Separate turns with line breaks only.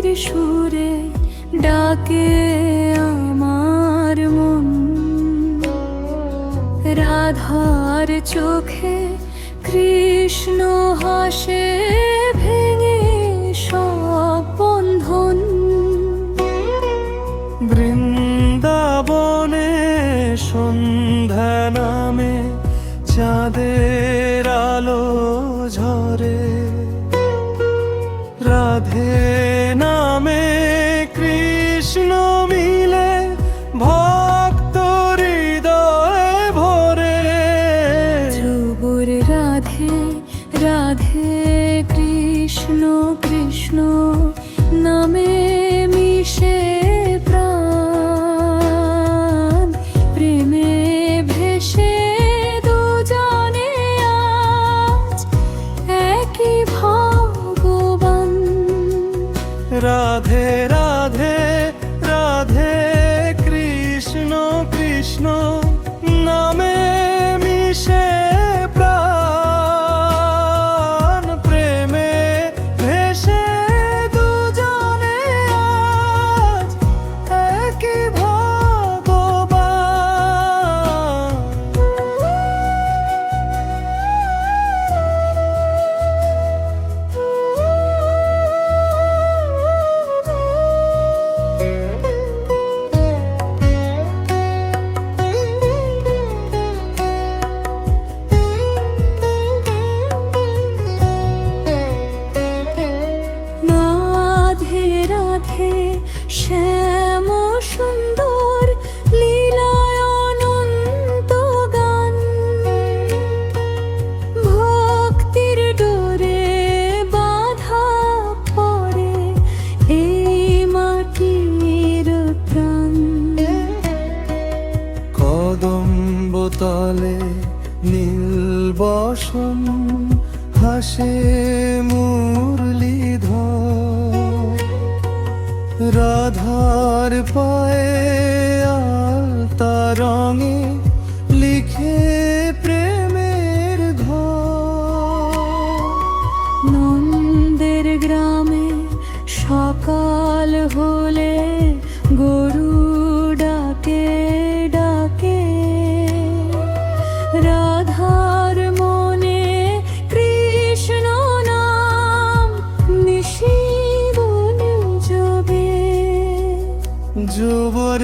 ভক্তির সুরে ডাকে আমার মন, রাধার চোখে কৃষ্ণ হাসে ভেঙে সব বন্ধন।
বৃন্দাবনে সন্ধ্যা নামে চাঁদের আলো ঝরে, রাধে নামে কৃষ্ণ মিলে ভক্ত হৃদয়ে ভরে।
ধ্রুবর রাধে রাধে কৃষ্ণ কৃষ্ণ নামে মিশে প্রাণ, প্রেমে ভেসে দুজনে আজ একই ভগবান।
রাধে রাধে রাধে কৃষ্ণ কৃষ্ণ নামে মিশে প্রাণ, প্রেমে ভেসে দুজনে আজ একই ভগবান।
রাধে রাধে শ্যাম সুন্দর লীলায় অনন্ত গান, ভক্তির ডোরে বাধা পড়ে এই মাটির প্রাণ।
কদম্ব তলে নীল বসন হাসে মুরলীধর, রাধার পায়ে আলতা রঙে লিখে প্রেমের ঘর।
নন্দের গ্রামে সকাল হলে গরু ডাকে ডাকে, রাধার মনে কৃষ্ণ নাম নিশি বনে জবে।
যুবর